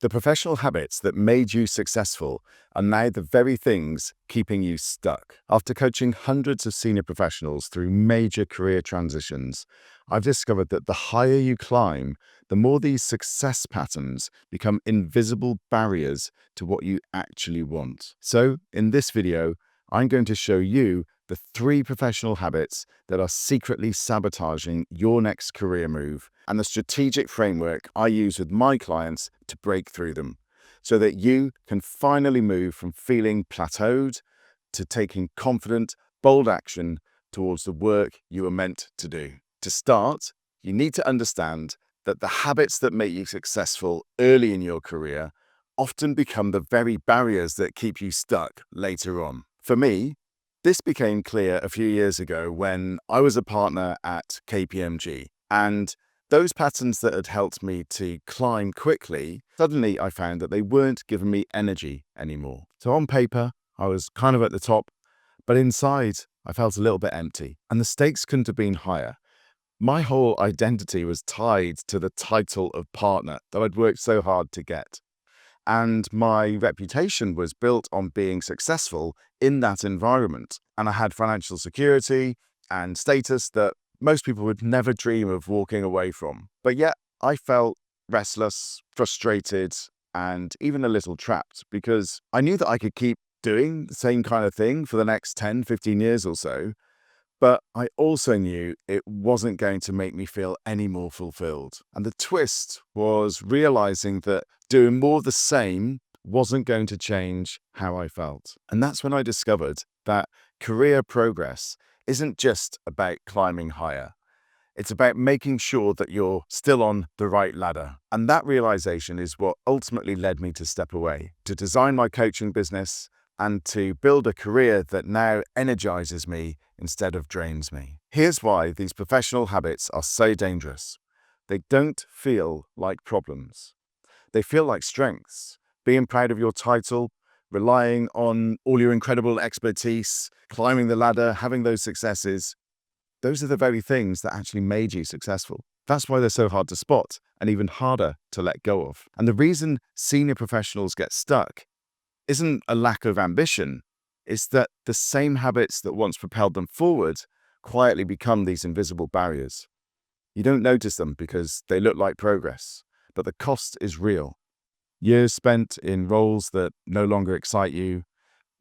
The professional habits that made you successful are now the very things keeping you stuck. After coaching hundreds of senior professionals through major career transitions, I've discovered that the higher you climb, the more these success patterns become invisible barriers to what you actually want. So, in this video, I'm going to show you the 3 professional habits that are secretly sabotaging your next career move and the strategic framework I use with my clients to break through them so that you can finally move from feeling plateaued to taking confident, bold action towards the work you are meant to do. To start, you need to understand that the habits that make you successful early in your career often become the very barriers that keep you stuck later on. For me, this became clear a few years ago when I was a partner at KPMG, and those patterns that had helped me to climb quickly, suddenly I found that they weren't giving me energy anymore. So on paper, I was kind of at the top, but inside I felt a little bit empty, and the stakes couldn't have been higher. My whole identity was tied to the title of partner that I'd worked so hard to get. And my reputation was built on being successful in that environment. And I had financial security and status that most people would never dream of walking away from. But yet I felt restless, frustrated, and even a little trapped because I knew that I could keep doing the same kind of thing for the next 10, 15 years or so. But I also knew it wasn't going to make me feel any more fulfilled. And the twist was realizing that doing more of the same wasn't going to change how I felt. And that's when I discovered that career progress isn't just about climbing higher. It's about making sure that you're still on the right ladder. And that realization is what ultimately led me to step away, to design my coaching business, and to build a career that now energizes me instead of drains me. Here's why these professional habits are so dangerous. They don't feel like problems. They feel like strengths. Being proud of your title, relying on all your incredible expertise, climbing the ladder, having those successes, those are the very things that actually made you successful. That's why they're so hard to spot and even harder to let go of. And the reason senior professionals get stuck isn't a lack of ambition, it's that the same habits that once propelled them forward quietly become these invisible barriers. You don't notice them because they look like progress, but the cost is real. Years spent in roles that no longer excite you,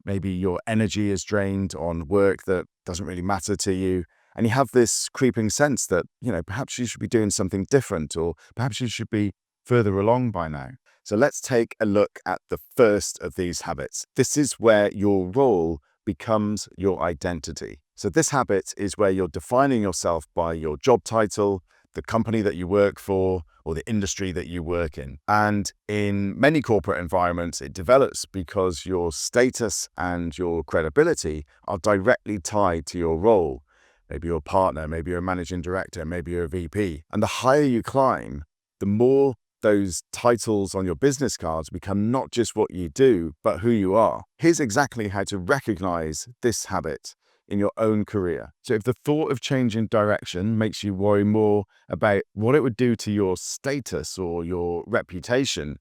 maybe your energy is drained on work that doesn't really matter to you, and you have this creeping sense that, perhaps you should be doing something different, or perhaps you should be further along by now. So let's take a look at the first of these habits. This is where your role becomes your identity. So this habit is where you're defining yourself by your job title, the company that you work for, or the industry that you work in. And in many corporate environments, it develops because your status and your credibility are directly tied to your role. Maybe you're a partner, maybe you're a managing director, maybe you're a VP. And the higher you climb, the more those titles on your business cards become not just what you do, but who you are. Here's exactly how to recognize this habit in your own career. So if the thought of changing direction makes you worry more about what it would do to your status or your reputation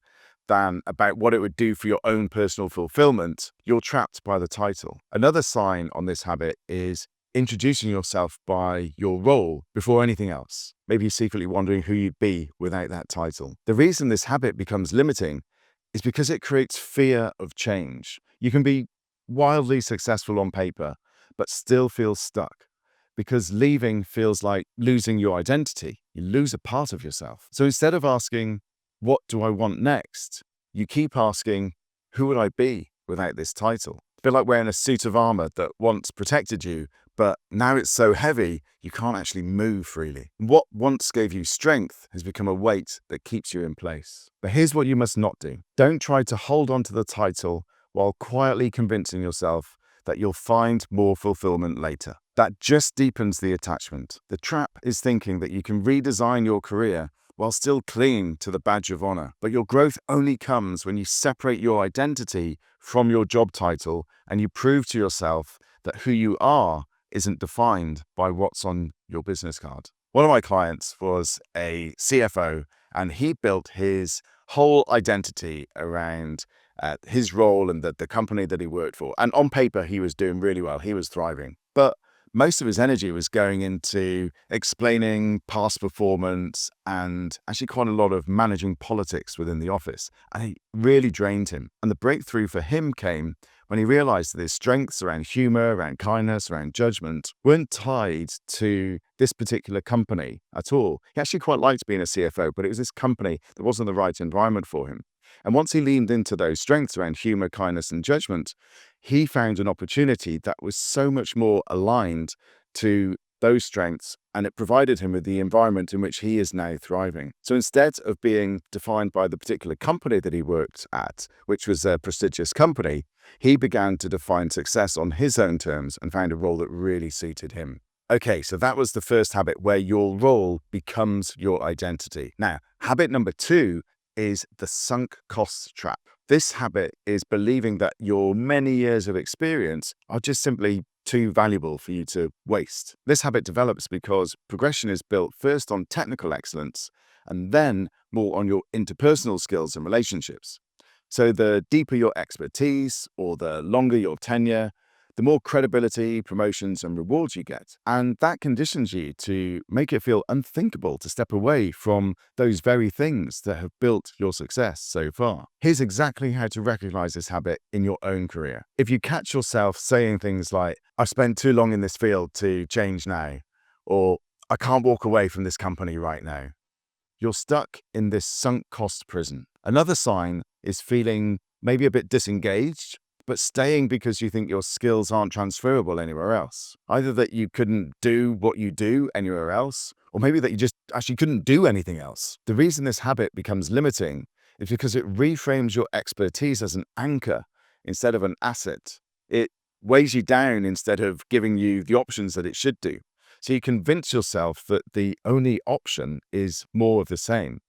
than about what it would do for your own personal fulfillment, you're trapped by the title. Another sign on this habit is introducing yourself by your role before anything else. Maybe you're secretly wondering who you'd be without that title. The reason this habit becomes limiting is because it creates fear of change. You can be wildly successful on paper, but still feel stuck because leaving feels like losing your identity. You lose a part of yourself. So instead of asking, what do I want next? You keep asking, who would I be without this title? A bit like wearing a suit of armor that once protected you, but now it's so heavy, you can't actually move freely. What once gave you strength has become a weight that keeps you in place. But here's what you must not do. Don't try to hold on to the title while quietly convincing yourself that you'll find more fulfillment later. That just deepens the attachment. The trap is thinking that you can redesign your career while still clinging to the badge of honor. But your growth only comes when you separate your identity from your job title and you prove to yourself that who you are isn't defined by what's on your business card. One of my clients was a CFO, and he built his whole identity around his role and the company that he worked for. And on paper, he was doing really well. He was thriving. But most of his energy was going into explaining past performance and actually quite a lot of managing politics within the office. And it really drained him. And the breakthrough for him came when he realized that his strengths around humor, around kindness, around judgment weren't tied to this particular company at all. He actually quite liked being a CFO, but it was this company that wasn't the right environment for him. And once he leaned into those strengths around humor, kindness, and judgment, he found an opportunity that was so much more aligned to those strengths, and it provided him with the environment in which he is now thriving. So instead of being defined by the particular company that he worked at, which was a prestigious company, he began to define success on his own terms and found a role that really suited him. Okay, so that was the first habit, where your role becomes your identity. Now, habit number 2 is the sunk costs trap. This habit is believing that your many years of experience are just simply too valuable for you to waste. This habit develops because progression is built first on technical excellence and then more on your interpersonal skills and relationships. So the deeper your expertise or the longer your tenure, the more credibility, promotions, and rewards you get. And that conditions you to make it feel unthinkable to step away from those very things that have built your success so far. Here's exactly how to recognize this habit in your own career. If you catch yourself saying things like, "I've spent too long in this field to change now," or "I can't walk away from this company right now," you're stuck in this sunk cost prison. Another sign is feeling maybe a bit disengaged, but staying because you think your skills aren't transferable anywhere else. Either that you couldn't do what you do anywhere else, or maybe that you just actually couldn't do anything else. The reason this habit becomes limiting is because it reframes your expertise as an anchor instead of an asset. It weighs you down instead of giving you the options that it should do. So you convince yourself that the only option is more of the same,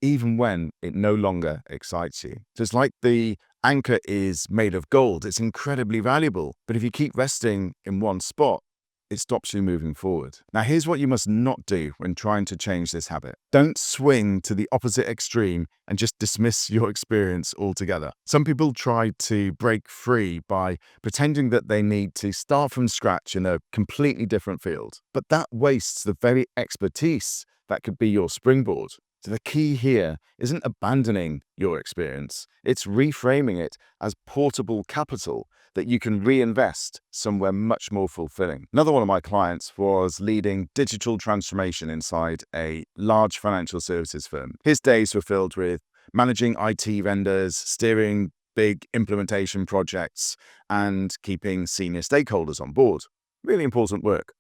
even when it no longer excites you. So it's like the anchor is made of gold. It's incredibly valuable, but if you keep resting in one spot, it stops you moving forward. Now, here's what you must not do when trying to change this habit. Don't swing to the opposite extreme and just dismiss your experience altogether. Some people try to break free by pretending that they need to start from scratch in a completely different field, but that wastes the very expertise that could be your springboard. So the key here isn't abandoning your experience, it's reframing it as portable capital that you can reinvest somewhere much more fulfilling. Another one of my clients was leading digital transformation inside a large financial services firm. His days were filled with managing IT vendors, steering big implementation projects, and keeping senior stakeholders on board. Really important work,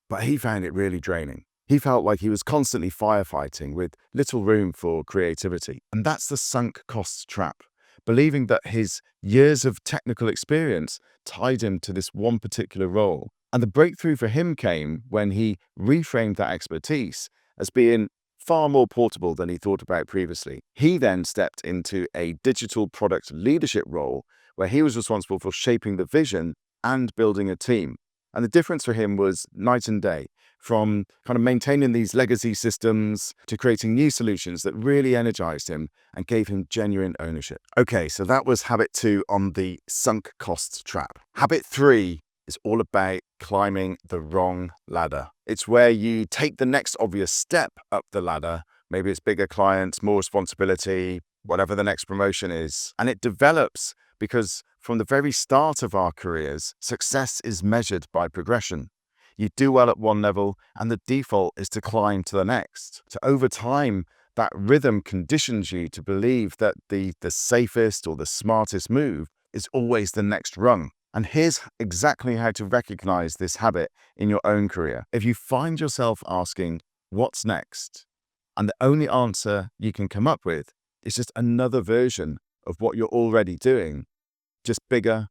but he found it really draining. He felt like he was constantly firefighting with little room for creativity. And that's the sunk costs trap, believing that his years of technical experience tied him to this one particular role. And the breakthrough for him came when he reframed that expertise as being far more portable than he thought about previously. He then stepped into a digital product leadership role where he was responsible for shaping the vision and building a team. And the difference for him was night and day, from kind of maintaining these legacy systems to creating new solutions that really energized him and gave him genuine ownership. Okay, so that was habit 2 on the sunk costs trap. Habit 3 is all about climbing the wrong ladder. It's where you take the next obvious step up the ladder. Maybe it's bigger clients, more responsibility, whatever the next promotion is. And it develops because from the very start of our careers, success is measured by progression. You do well at one level, and the default is to climb to the next. So over time, that rhythm conditions you to believe that the safest or the smartest move is always the next rung. And here's exactly how to recognize this habit in your own career. If you find yourself asking, "What's next?" and the only answer you can come up with is just another version of what you're already doing, just bigger,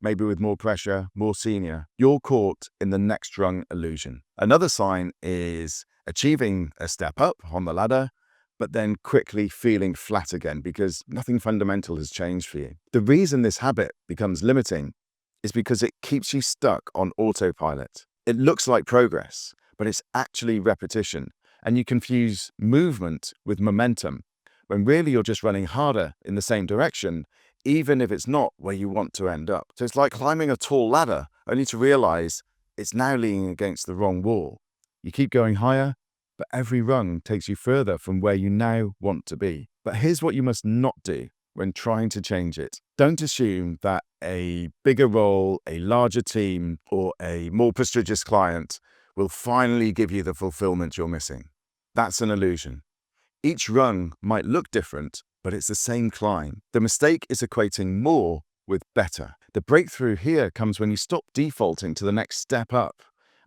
maybe with more pressure, more senior, you're caught in the next rung illusion. Another sign is achieving a step up on the ladder, but then quickly feeling flat again because nothing fundamental has changed for you. The reason this habit becomes limiting is because it keeps you stuck on autopilot. It looks like progress, but it's actually repetition, and you confuse movement with momentum. when really you're just running harder in the same direction, even if it's not where you want to end up. So it's like climbing a tall ladder, only to realize it's now leaning against the wrong wall. You keep going higher, but every rung takes you further from where you now want to be. But here's what you must not do when trying to change it. Don't assume that a bigger role, a larger team, or a more prestigious client will finally give you the fulfillment you're missing. That's an illusion. Each rung might look different, but it's the same climb. The mistake is equating more with better. The breakthrough here comes when you stop defaulting to the next step up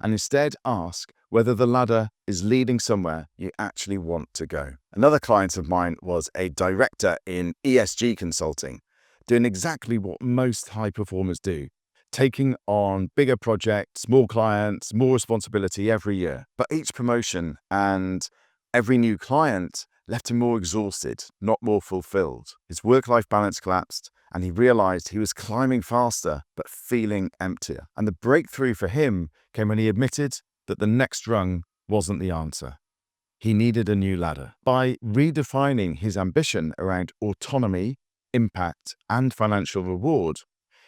and instead ask whether the ladder is leading somewhere you actually want to go. Another client of mine was a director in ESG consulting, doing exactly what most high performers do, taking on bigger projects, more clients, more responsibility every year. But each promotion and every new client left him more exhausted, not more fulfilled. His work-life balance collapsed, and he realized he was climbing faster but feeling emptier. And the breakthrough for him came when he admitted that the next rung wasn't the answer. He needed a new ladder. By redefining his ambition around autonomy, impact, and financial reward,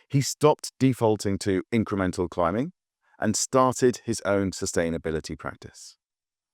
he stopped defaulting to incremental climbing and started his own sustainability practice.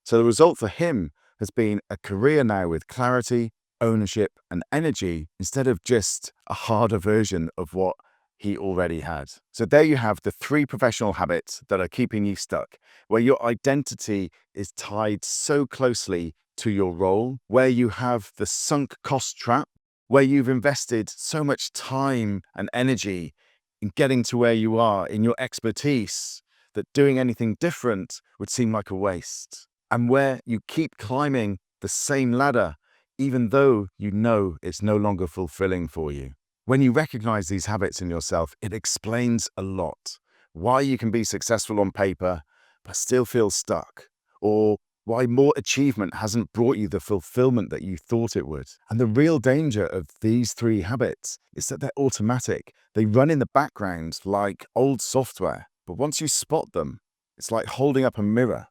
So the result for him has been a career now with clarity, ownership, and energy instead of just a harder version of what he already had. So there you have the 3 professional habits that are keeping you stuck, where your identity is tied so closely to your role, where you have the sunk cost trap, where you've invested so much time and energy in getting to where you are in your expertise that doing anything different would seem like a waste, and where you keep climbing the same ladder even though you know it's no longer fulfilling for you. When you recognize these habits in yourself, it explains a lot. Why you can be successful on paper but still feel stuck, or why more achievement hasn't brought you the fulfillment that you thought it would. And the real danger of these 3 habits is that they're automatic. They run in the background like old software, but once you spot them, it's like holding up a mirror.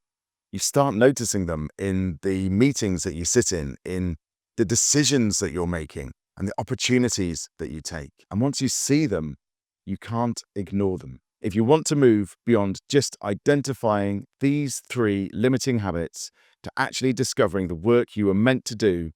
You start noticing them in the meetings that you sit in the decisions that you're making, and the opportunities that you take. And once you see them, you can't ignore them. If you want to move beyond just identifying these 3 limiting habits to actually discovering the work you were meant to do,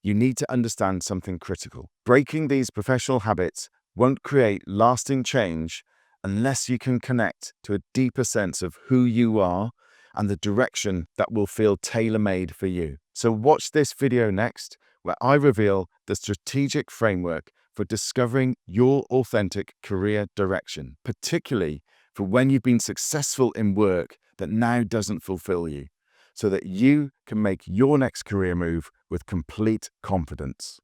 you need to understand something critical. Breaking these professional habits won't create lasting change unless you can connect to a deeper sense of who you are and the direction that will feel tailor-made for you. So watch this video next, where I reveal the strategic framework for discovering your authentic career direction, particularly for when you've been successful in work that now doesn't fulfill you, so that you can make your next career move with complete confidence.